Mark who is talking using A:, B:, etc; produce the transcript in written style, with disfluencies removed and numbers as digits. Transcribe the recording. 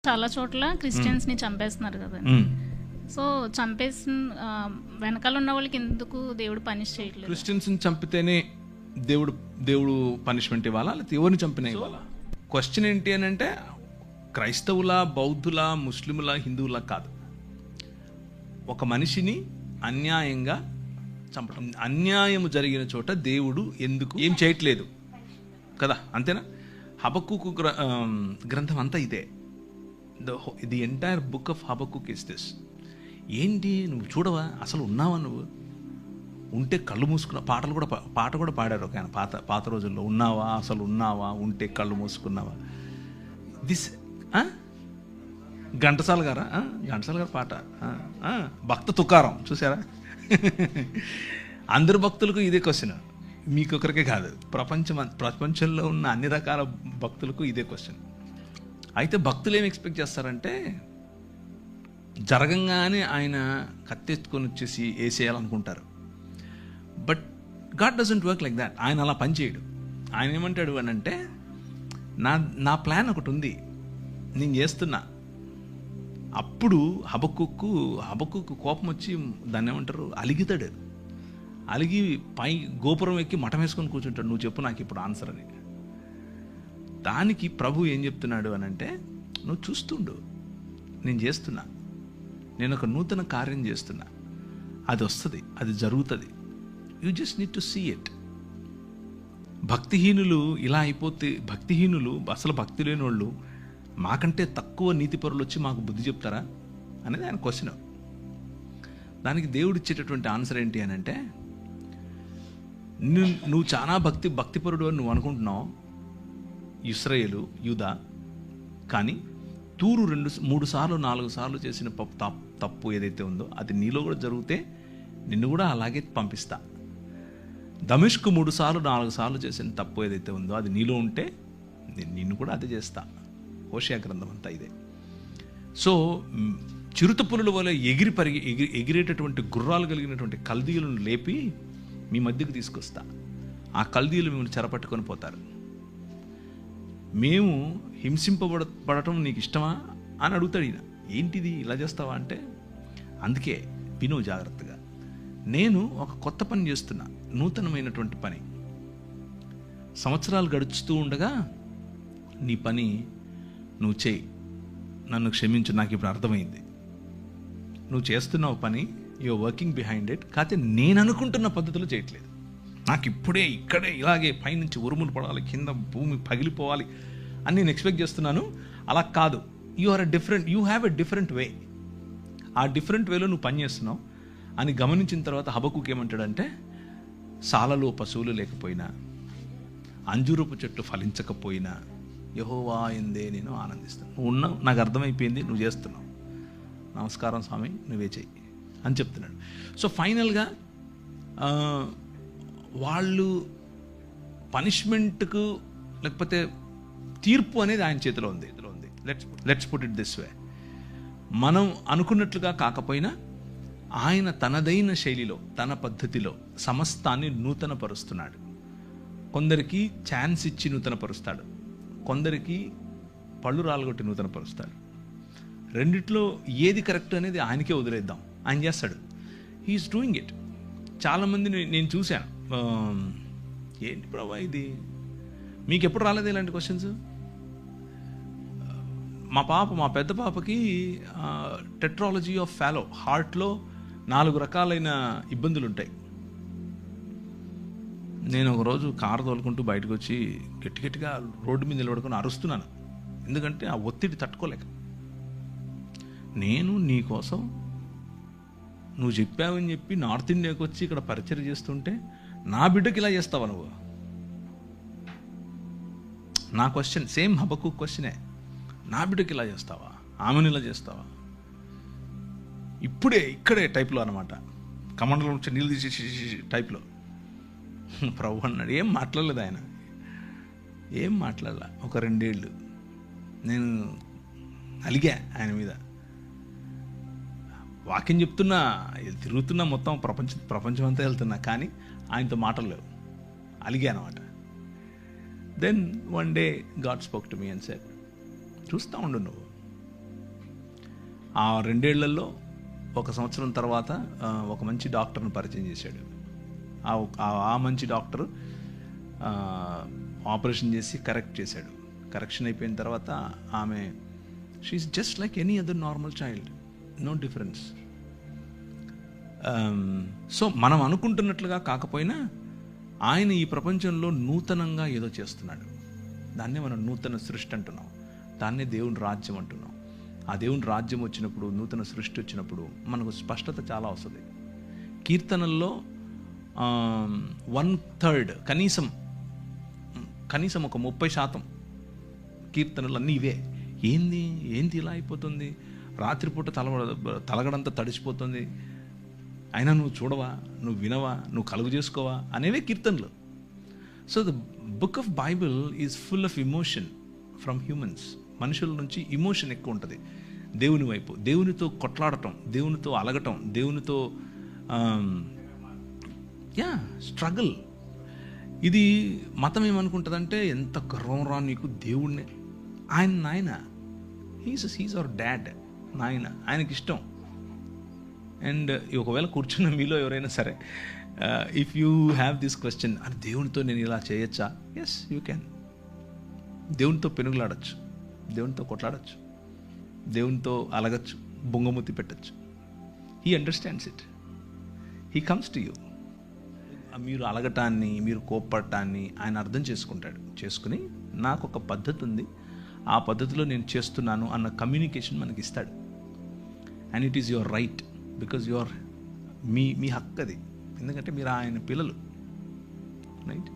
A: చాలా చోట్ల క్రిస్టియన్స్ని చంపేస్తున్నారు కదండి. సో చంపేసిన వెనకాల ఉన్న వాళ్ళకి ఎందుకు దేవుడు పనిష్ చేయట్లేదు?
B: క్రిస్టియన్స్ని చంపితేనే దేవుడు పనిష్మెంట్ ఇవ్వాలా, లేకపోతే ఎవరిని చంపినా ఇవ్వాలా? క్వశ్చన్ ఏంటి అని అంటే క్రైస్తవుల, బౌద్ధుల, ముస్లిముల, హిందువుల కాదు. ఒక మనిషిని అన్యాయంగా చంపడం, అన్యాయం జరిగిన చోట దేవుడు ఎందుకు ఏం చేయట్లేదు కదా, అంతేనా? హబక్కుకు గ్రంథం అంతా ఇదే. The entire book of Habakkuk is this. ఏంటి నువ్వు చూడవా, అసలు ఉన్నావా? నువ్వు ఉంటే కళ్ళు మూసుకున్నా. పాట కూడా పాడారు ఒక ఆయన పాత రోజుల్లో. ఉన్నావా, అసలు ఉన్నావా, ఉంటే కళ్ళు మూసుకున్నావా. దిస్ ఘంటసాల గారు పాట. భక్త తుకారం చూసారా? అందరు భక్తులకు ఇదే క్వశ్చన్, మీకొకరికే కాదు, ప్రపంచంలో ఉన్న అన్ని రకాల భక్తులకు ఇదే క్వశ్చన్. అయితే భక్తులు ఏం ఎక్స్పెక్ట్ చేస్తారంటే జరగంగానే ఆయన కత్తెత్తుకొని వచ్చేసి వేసేయాలనుకుంటారు. But God doesn't work like that. ఆయన అలా పనిచేయడు. ఆయన ఏమంటాడు అని అంటే, నా ప్లాన్ ఒకటి ఉంది, నేను చేస్తున్నా. అప్పుడు హబక్కుకు కోపం వచ్చి దాన్ని ఏమంటారు, అలిగితాడు. అలిగి పై గోపురం ఎక్కి మఠం వేసుకొని కూర్చుంటాడు. నువ్వు చెప్పు నాకు ఇప్పుడు ఆన్సర్ అని. దానికి ప్రభు ఏం చెప్తున్నాడు అని అంటే, నువ్వు చూస్తుండు, నేను చేస్తున్నా, నేను ఒక నూతన కార్యం చేస్తున్నా, అది వస్తుంది, అది జరుగుతుంది. You just need to see it. భక్తిహీనులు ఇలా అయిపోతే, భక్తిహీనులు అసలు భక్తి లేని వాళ్ళు మాకంటే తక్కువ నీతిపరులు వచ్చి మాకు బుద్ధి చెప్తారా అనేది ఆయన క్వశ్చన్. దానికి దేవుడు ఇచ్చేటటువంటి ఆన్సర్ ఏంటి అని అంటే, నువ్వు చాలా భక్తిపరుడు అని నువ్వు అనుకుంటున్నావు, ఇశ్రాయేలు, యూదా. కానీ తూరు 2-3 సార్లు 4 సార్లు చేసిన తప్పు ఏదైతే ఉందో అది నీలో కూడా జరిగితే నిన్ను కూడా అలాగే పంపిస్తా. దమిష్కు 3 సార్లు 4 సార్లు చేసిన తప్పు ఏదైతే ఉందో అది నీలో ఉంటే నిన్ను కూడా అదే చేస్తా. హోషేయ గ్రంథం అంతా ఇదే. సో చిరుత పులుల వల్ల ఎగిరేటటువంటి గుర్రాలు కలిగినటువంటి కల్దీయులను లేపి మీ మధ్యకు తీసుకొస్తా. ఆ కల్దీయులు మిమ్మల్ని చెరపట్టుకొని పోతారు. మేము హింసింపబడటం నీకు ఇష్టమా అని అడుగుతాడు ఈయన. ఏంటిది ఇలా చేస్తావా అంటే, అందుకే విను జాగ్రత్తగా, నేను ఒక కొత్త పని చేస్తున్నా, నూతనమైనటువంటి పని. సంవత్సరాలు గడుచుతూ ఉండగా నీ పని నువ్వు చేయి, నన్ను క్షమించు, నాకు ఇప్పుడు అర్థమైంది. నువ్వు చేస్తున్నావు పని, యూఆర్ వర్కింగ్ బిహైండ్ ఇట్. కాకపోతే నేను అనుకుంటున్న పద్ధతిలో చేయట్లేదు. నాకు ఇప్పుడే ఇక్కడే ఇలాగే పైనుంచి ఉరుములు పడాలి, కింద భూమి పగిలిపోవాలి అని నేను ఎక్స్పెక్ట్ చేస్తున్నాను. అలా కాదు. You have a different way. ఆ డిఫరెంట్ వేలో నువ్వు పని చేస్తున్నావు అని గమనించిన తర్వాత హబక్కుకు ఏమంటాడంటే, సాలలో పశువులు లేకపోయినా, అంజూరపు చెట్టు ఫలించకపోయినా యెహోవా యందే నేను ఆనందిస్తాను. నువ్వు ఉన్నావు, నాకు అర్థమైపోయింది, నువ్వు చేస్తున్నావు, నమస్కారం స్వామి, నువ్వే చెయ్యి అని చెప్తున్నాడు. సో ఫైనల్గా వాళ్ళు పనిష్మెంట్కు లేకపోతే తీర్పు అనేది ఆయన చేతిలో ఉంది. Let's put it this way. మనం అనుకున్నట్లుగా కాకపోయినా ఆయన తనదైన శైలిలో, తన పద్ధతిలో సమస్తాన్ని నూతనపరుస్తున్నాడు. కొందరికి ఛాన్స్ ఇచ్చి నూతనపరుస్తాడు, కొందరికి పళ్ళు రాలగొట్టి నూతనపరుస్తాడు. రెండిట్లో ఏది కరెక్ట్ అనేది ఆయనకే వదిలేద్దాం, ఆయన చేస్తాడు. He is doing it. చాలామంది నేను చూశాను, ఏంటి ప్రభా ఇది, మీకు ఎప్పుడు రాలేదు ఇలాంటి క్వశ్చన్స్? మా పెద్ద పాపకి టెట్రాలజీ ఆఫ్ ఫాలో, హార్ట్లో 4 రకాలైన ఇబ్బందులు ఉంటాయి. నేను ఒకరోజు కారు తోలుకుంటూ బయటకు వచ్చి గట్టిగా రోడ్డు మీద నిలబడుకొని అరుస్తున్నాను, ఎందుకంటే ఆ ఒత్తిడి తట్టుకోలేక. నేను నీ కోసం నువ్వు చెప్పావని చెప్పి నార్త్ ఇండియాకి వచ్చి ఇక్కడ పరిచయం చేస్తుంటే నా బిడ్డకి ఇలా చేస్తావా నువ్వు? నా క్వశ్చన్ సేమ్ హబక్కుక్ క్వశ్చనే. నా బిడ్డకి ఇలా చేస్తావా, ఆమెను ఇలా చేస్తావా? ఇక్కడే టైప్లో అనమాట, కమండలో నుంచి నీళ్ళు తీసేసి టైప్లో. ప్రభు అన్నాడు, ఏం మాట్లాడలేదు ఆయన, ఏం మాట్లాడలా. ఒక 2 ఏళ్ళు నేను అలిగా ఆయన మీద. వాక్యం చెప్తున్నా, తిరుగుతున్నా, మొత్తం ప్రపంచం అంతా వెళ్తున్నా, కానీ ఆయనతో మాటలు లేవు, అలిగా అనమాట. Then one day God spoke to me and said, చూస్తూ ఉండు నువ్వు, ఆ 2 ఏళ్లలో 1 సంవత్సరం తర్వాత ఒక మంచి డాక్టర్ని పరిచయం చేశాడు. ఆ మంచి డాక్టర్ ఆపరేషన్ చేసి కరెక్ట్ చేశాడు. కరెక్షన్ అయిపోయిన తర్వాత ఆమె she is just like any other normal child, no difference. So మనం అనుకుంటున్నట్లుగా కాకపోయినా ఆయన ఈ ప్రపంచంలో నూతనంగా ఏదో చేస్తున్నాడు. దాన్నే మనం నూతన సృష్టి అంటున్నాం, దాన్నే దేవుని రాజ్యం అంటున్నాం. ఆ దేవుని రాజ్యం వచ్చినప్పుడు, నూతన సృష్టి వచ్చినప్పుడు మనకు స్పష్టత చాలా వస్తుంది. కీర్తనల్లో 1/3 కనీసం ఒక 30% కీర్తనలు అన్నీ ఇవే. ఏంది ఇలా అయిపోతుంది, రాత్రిపూట తలగడంతా తడిసిపోతుంది, అయినా నువ్వు చూడవా, నువ్వు వినవా, నువ్వు కలుగు చేసుకోవా అనేవే కీర్తనలు. So the book of Bible is full of emotion from humans. మనుషుల నుంచి ఇమోషన్ ఎక్కువ ఉంటుంది దేవుని వైపు. దేవునితో కొట్లాడటం, దేవునితో అలగటం, దేవునితో స్ట్రగుల్. ఇది మతం ఏమనుకుంటుందంటే, ఎంత గర్వం రా నీకు, దేవుడిని, ఆయన నాయన, హీస్ అవర్ డాడ్, నాయన, ఆయనకి ఇష్టం. అండ్ ఒకవేళ కూర్చున్న మీలో ఎవరైనా సరే, if you have this question, అని దేవునితో నేను ఇలా చేయొచ్చా? Yes, you can. దేవునితో పెనుగులాడచ్చు, దేవునితో కొట్లాడచ్చు, దేవునితో అలగచ్చు, బొంగమూతి పెట్టచ్చు. He understands it, he comes to you. మీరు అలగటాన్ని, మీరు కోప్పడటాన్ని ఆయన అర్థం చేసుకుని నాకు ఒక పద్ధతి ఉంది, ఆ పద్ధతిలో నేను చేస్తున్నాను అన్న కమ్యూనికేషన్ మనకి ఇస్తాడు. And it is your right, because your మీ హక్కు అది, ఎందుకంటే మీరు ఆయన పిల్లలు, రైట్?